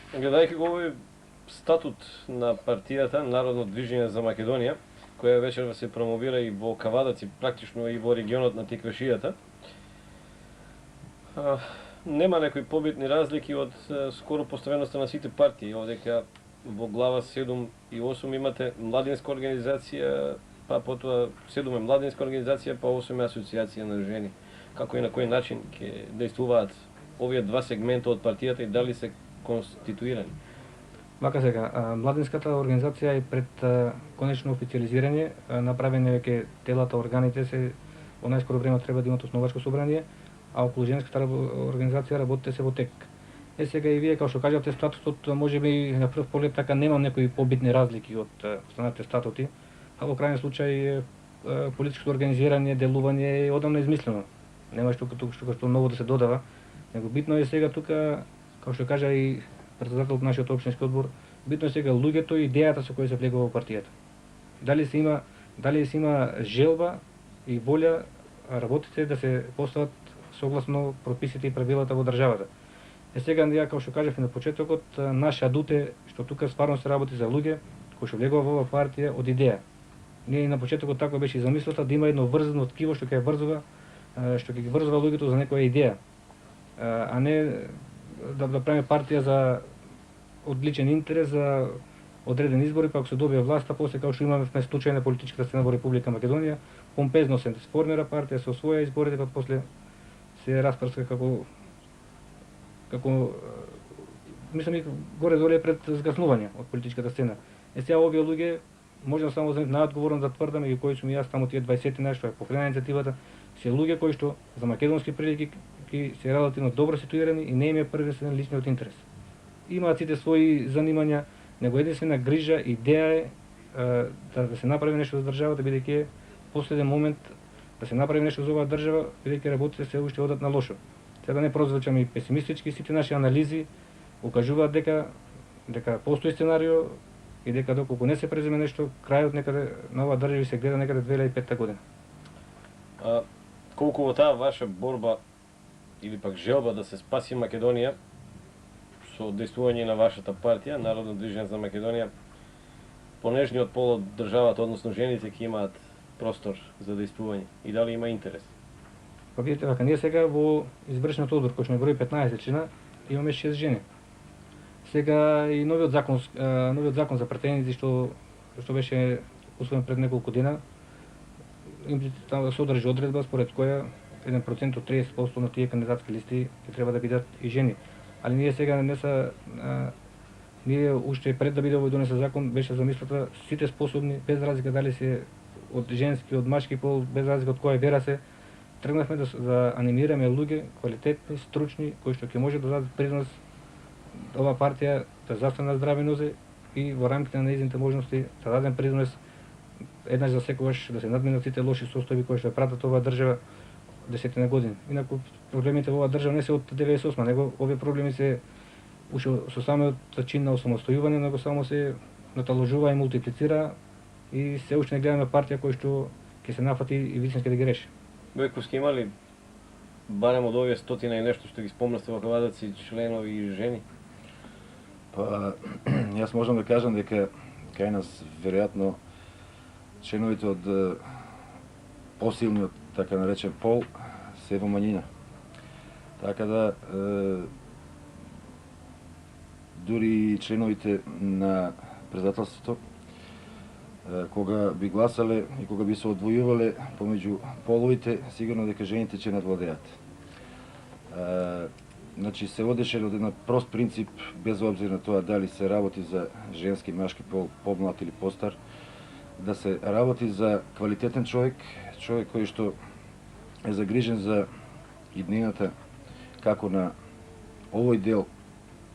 Гледајќи го овој статут на партијата Народно движење за Македонија, која вечерва се промовира и во Кавадац и практично и во регионот на Теквешијата, нема некои побитни разлики од скоро поставеноста на сите партии, одека во глава 7 и 8 имате младинска организација, па потоа 7 е младинска организација, па 8 е асоциација на жени. Како и на кој начин ќе действуваат овие два сегмента од партијата и дали се конституирани? Вака сега, младинската организација е пред конечно официализирање, направени веќе телата, органите се во најскоро време треба да имат основачко собрание, а околу женската организација работите се во тек. Сега и вие, како што кажавте, статутот можеби на прв поглед така нема некои побитни разлики од останатите статути, а во крајен случај политичко организирање, делување е одамна измислено. Нема што ново да се додава, него битно е сега тука, како што кажа и председателот на нашиот општински одбор, битно е сега луѓето и идејата со која се влегува во партијата. Дали се има желба и волја работите да се постават согласно прописите и правилата во државата. Сега, ја како што кажав и на почетокот, наш адут е што тука стварно се работи за луѓе кои што влегува во оваа партија од идеја. Ние на почетокот така беше и замислата да има едно врзано ткиво што ќе ги врзува луѓето за некоја идеја, а не да правиме партија за одличен интерес за одреден избори, па ако се добие власта, после како што имаме случај на политичката сцена во Република Македонија, помпезно се сформира партија, се освоја изборите, па после се распрска како мислам и горе-доле пред згаснување од политичката сцена. Сега овие луѓе можам само за најодговорно да тврдам и кои сум и јас таму тие 20 нешто е покрена иницијативата, се луѓе кои што за македонски прилики се релативно добро ситуирани и не им е првенствен личниот интерес. Имаат сите своји занимања, него единствена грижа, идеја е да се направи нешто за државата, бидејќи е последен момент да се направи нешто за оваа држава, бидејќи работите се уште одат на лошо. Сега да не прозвучаме и песимистички, сите наши анализи укажуваат дека постои сценарио и дека доколку не се преземе нешто, крајот некаде на оваа држава се гледа некаде 2005 година. Колку во таа ваша борба или пак желба да се спаси Македонија со действување на вашата партија, Народно движење за Македонија, понежниот пол од државата, односно жените, ќе имаат простор за действување и дали има интерес? Па видите, вака, ние сега во извршниот одбор, кој што не брои 15 члена, имаме 6 жени. Сега и новиот закон за претеници што беше усвоен пред неколку дена, содржи одредба според која 1% од 30% на тие кандидатски листи ќе треба да бидат и жени. Али ние сега ние уште пред да биде овој донесен закон беше замислата сите способни, без разлика дали се од женски, од машки пол, без разлика од која вера се, тргнавме да анимираме луѓе квалитетни, стручни, кои што ќе може да дадат принос оваа партија да застане на здрави нозе и во рамките на нејзините можности да дадем принос еднаш за секогаш да се надминат сите лоши состојби кои што пратат оваа држава десетина години. Инаку проблемите во оваа држава не се од 98, него овие проблеми се уште со самиот чин на осамостојување, него само се наталожува и мултиплицира и се уште не гледаме партија кој што ќе се нафати и вистински да ги реши. Бојковски има ли барем од овие стотина и нешто што ги спомнавте во Кавадаци членови и жени? Па, јас можам да кажам дека кај нас веројатно членовите од посилниот, така наречен пол, се во мањина. Така да, дури членовите на председателството, кога би гласале и кога би се одвојувале помеѓу половите, сигурно дека жените ќе надвладеат. Значи, се водеше од еден прост принцип, без обзир на тоа дали се работи за женски, машки пол, помлад или постар, да се работи за квалитетен човек кој што е загрижен за иднината како на овој дел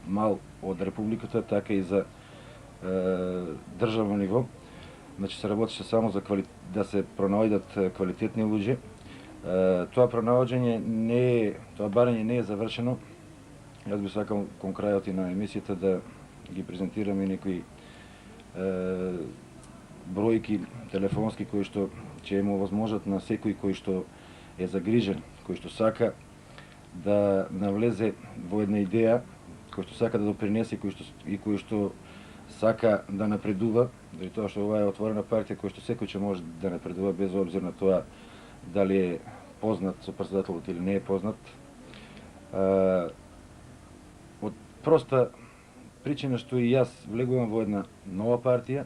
мал од републиката, така и за државно ниво. Значи се работеше само за да се пронаоѓдат квалитетни луѓе. Тоа пронаоѓање тоа барање не е завршено. Јас би сакал кон крајот и на емисијата да ги презентираме некои бројки телефонски кои што ќе му возможат на секој кој што е загрижен, кој што сака да навлезе во една идеја кој што сака да допринесе и кој што сака да напредува, заради тоа што ова е отворена партија која што секој ќе може да напредува без обзир на тоа дали е познат со председателот или не е познат. Од проста причина што и јас влегувам во една нова партија,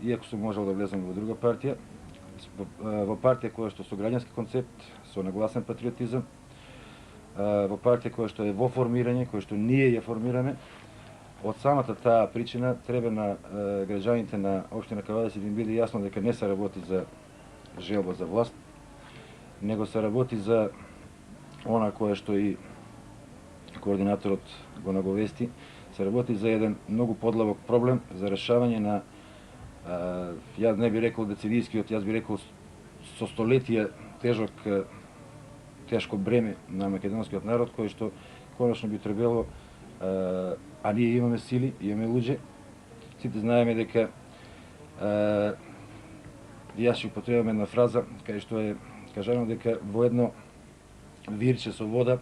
иако сум можел да влезам во друга партија, во партија која што со граѓански концепт, со нагласен патриотизам, во партија која што е во формирање, која што ние ја формираме. Од самата таа причина треба на граѓаните на општина Кавадица да им биде јасно дека не се работи за желба за власт, него се работи за она кое што и координаторот го наговести, се работи за еден многу подлабок проблем за решавање на јас не би рекол децидискиот, јас би рекол со столетија тешко бреме на македонскиот народ, кој што конечно би требало, а ние имаме сили, имаме луѓе. Сите знаеме дека јас ќе употребам една фраза кај што е кажано дека во едно вирче со вода,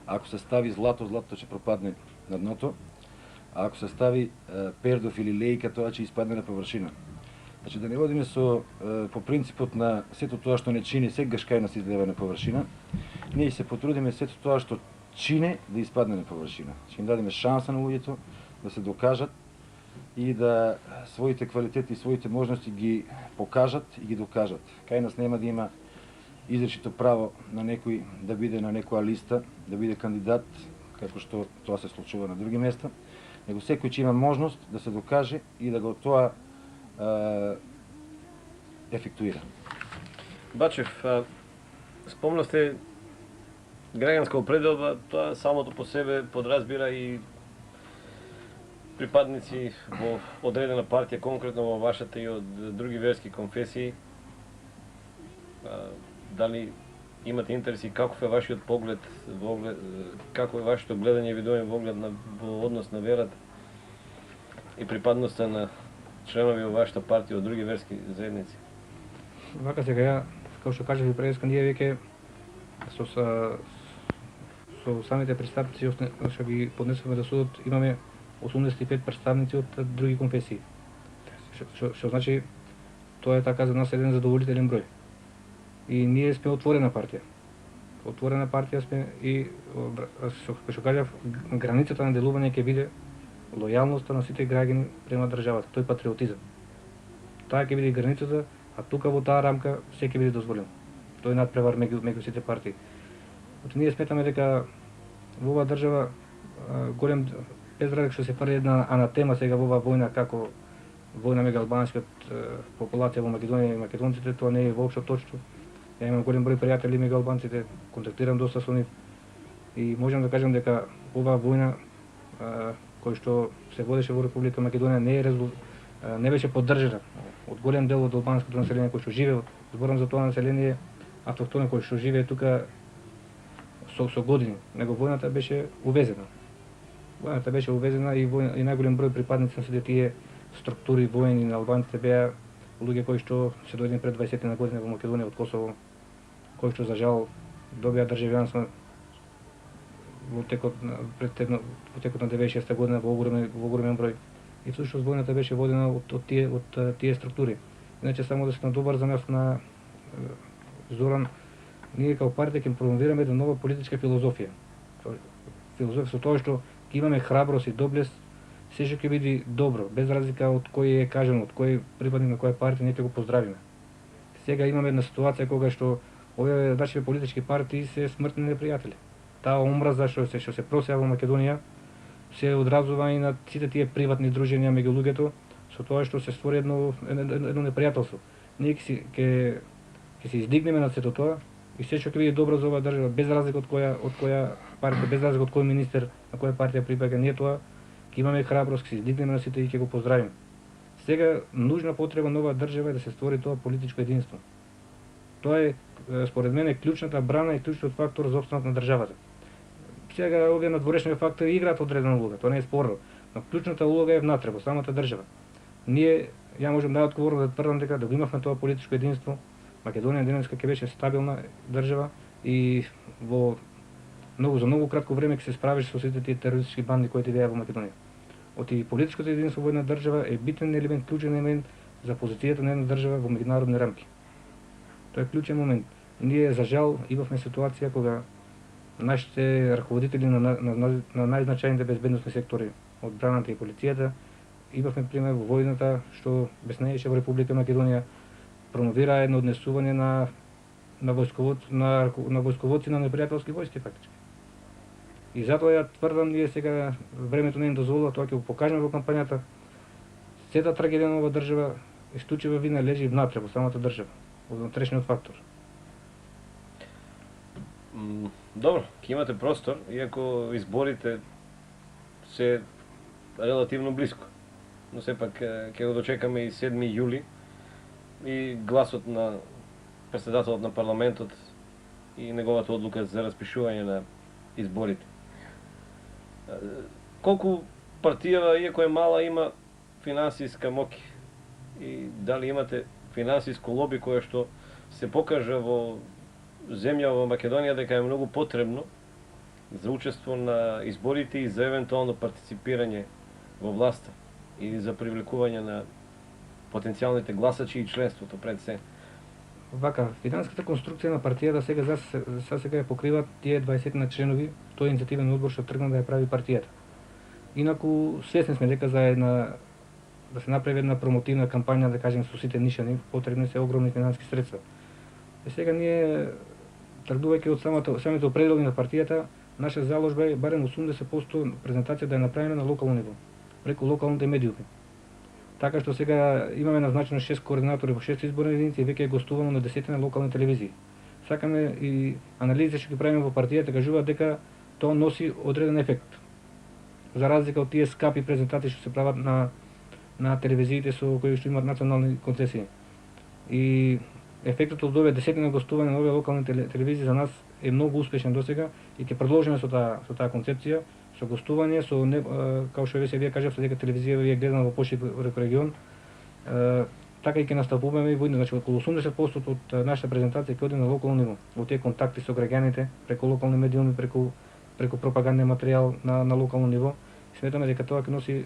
ако се стави злато, златото ќе пропадне на дното, а ако се стави пердов или лејка, тоа ќе испадне на површина. Значи да не водиме по принципот на сето тоа што не чини, секогаш кај нас излева на површина, ние се потрудиме сето тоа што чине да испадне на површина. Ќе им дадеме шанса на луѓето да се докажат и да своите квалитети и своите можности ги покажат и ги докажат. Кај нас нема да има изречито право на некој да биде на некоја листа, да биде кандидат, како што тоа се случува на други места, него секој ќе има можност да се докаже и да го тоа ефектуира. Бачев, спомнавте граѓанска определба, тоа самото по себе подразбира и припадници во одредена партија, конкретно во вашата и од други верски конфесии. Дали имате интерес и каков е вашиот поглед, како е вашето гледање, видовен поглед во однос на верата и припадноста на членови во вашата партија од други верски заедници? Вака сега ја, како што кажав и преска, ние веќе со самите представници што ги поднесуваме до судот, имаме 85 представници од други конфесии. Што значи тоа е така за нас еден задоволителен број. И ние сме отворена партија. Отворена партија сме и што кажав, границата на делување ќе биде лојалноста на сите граѓани према државата, тој патриотизам. Таа ќе биде границата, а тука во таа рамка се ќе биде дозволено. Тој надпревар меѓу сите партии. Ние сметаме дека во оваа држава голем без разлика што се прави една анатема сега во оваа војна, како војна меѓу албанскиот популација во Македонија и македонците, тоа не е воопшто точно. Ја имам голем број пријатели меѓу албанците, контактирам доста со нив и можам да кажам дека оваа војна кој што се водеше во Република Македонија не беше поддржана од голем дел од албанското население кој што живее, зборам за тоа население автохтоно кој што живее тука со години, него војната беше увезена. Војната беше увезена и најголем број припадници на сите тие структури војни на албанците беа луѓе кои што се дојдени пред 20 на година во Македонија од Косово, кои што за жал добија државјанство во текот на 96 година во огромен број. И всушност војната беше водена од тие структури. Иначе само да се надобрзам на Зоран, ние како партија ќе промовираме една нова политичка филозофија. Филозофија со тоа што ќе имаме храброст и доблест, се што ќе биде добро, без разлика од кој е кажано, од кој припадник на која партија, ние ќе го поздравиме. Сега имаме една ситуација кога што овие нашите политички партии се смртни непријатели. Таа омраза што се просеа во Македонија се одразува и на сите тие приватни дружења меѓу луѓето, со тоа што се створи едно непријателство. Ние ќе се издигнеме на сето тоа и се што ќе биде добро за оваа држава, без разлика од која партија, без разлика од кој министер, на која партија припаѓа, ние тоа ќе имаме храброст, ќе се издигнеме на сите и ќе го поздравиме. Сега нужна потреба на оваа држава е да се створи тоа политичко единство. Тоа е според мене клучната брана и клучниот фактор за опстанок на државата. Сега овие надворешни фактори играат одредена улога, тоа не е спорно, но клучната улога е внатре во самата држава. Ние, ја можам најодговорно да тврдам дека да го имавме тоа политичко единство, Македонија денеска ќе беше стабилна држава и во за многу кратко време ќе се справиш со сите тие терористички банди кои веа во Македонија. Оти политичкото единство во една држава е битен елемент, клучен елемент за позицијата на една држава во меѓународни рамки. Тоа е клучен момент. Ние за жал имавме ситуација кога нашите раководители на најзначајните безбедносни сектори, одбраната и полицијата, имавме пример во војната што безнееше во Република Македонија, промовира едно однесување на војсковоци на непријателски војски фактички. И затоа ја тврдам, ние сега времето не ни дозволува, тоа ќе го покажеме во кампањата. Сета трагедија на оваа држава исклучива вина лежи внатре во самата држава, во внатрешниот фактор. Добро, ќе имате простор, иако изборите се релативно близко. Но сепак ќе го дочекаме и 7 јули и гласот на председателот на парламентот и неговата одлука за распишување на изборите. Колку партијава, иако е мала, има финансиска моќ и дали имате финансиско лоби кое што се покажа во земја во Македонија дека е многу потребно за учество на изборите и за евентуално партиципирање во власта и за привлекување на потенцијалните гласачи и членството пред се. Вака, финансиската конструкција на партијата сега ја покриваат тие 20 на членови, тој иницијативен одбор што тргна да ја прави партијата. Инаку свесни сме дека да се направи една промотивна кампања, да кажем, со сите нишани, потребни се огромни финансиски средства. И сега ние, тргнувајќи од самите определени на партијата, наша заложба е барем 80% презентација да е направена на локално ниво, преку локалните медиуми. Така што сега имаме назначено 6 координатори во 6 изборни единици и веќе е гостувано на 10 на локални телевизии. Сакаме и анализи што ги правиме во партијата кажуваат дека тоа носи одреден ефект. За разлика од тие скапи презентации што се прават на телевизиите со кои што имаат национални концесии. И ефектот од овие 10 на гостување на овие локални телевизии за нас е многу успешен досега и ќе продолжиме со таа концепција, со гостување, као што веќе вие кажавте дека телевизија ви е гледана во пошири регион, така и ќе наставуваме и војно, значи околу 80% од нашата презентација ќе оди на локално ниво, во тие контакти со граѓаните, преку локални медиуми, преку пропаганден материјал на локално ниво. Сметаме дека тоа ќе носи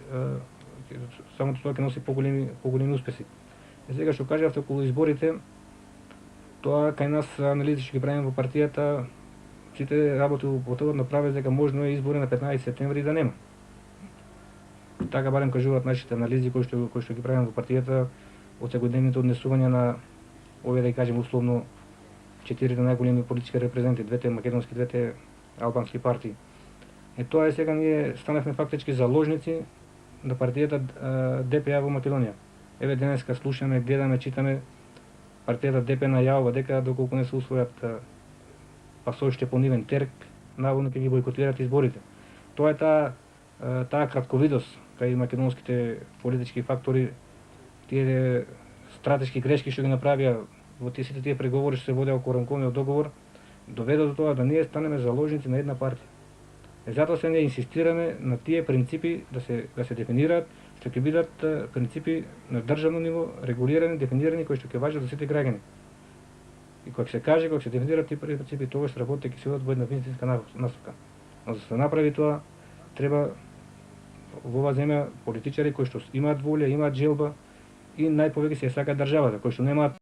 самото тоа ќе носи поголеми успеси. И сега што кажавте околу изборите, тоа кај нас анализи што ги правиме во партијата, сите работи во тоа направи дека можно е избори на 15 септември да нема. Така барем кажуваат нашите анализи кои што ги правиме во партијата од секојдневните однесувања на овие, да кажем условно, 4 најголеми политички репрезенти, двете македонски, двете албански партии. Тоа е сега ние станавме фактички заложници на партијата ДПА во Македонија. Еве денеска слушаме, гледаме, читаме, партијата ДП најавува дека доколку не се усвојат пасоиште по нивен терк, наводно ќе ги бойкотираат изборите. Тоа е таа кратковидост кај македонските политички фактори, тие стратешки грешки што ги направија во сите тие преговори што се водеа околу рамковниот договор, доведе до тоа да ние станеме заложници на една партија. И затоа се ние инсистираме на тие принципи да се дефинираат, што ќе бидат принципи на државно ниво, регулирани, дефинирани, кои што ќе важат за сите граѓани. И кога се каже, кога се дефинираат тие принципи, тогаш работите ќе се одат во една вистинска насока. Но за да се направи тоа, треба во оваа земја политичари кои што имаат волја, имаат желба и најповеќе се сакаат државата, кои што немаат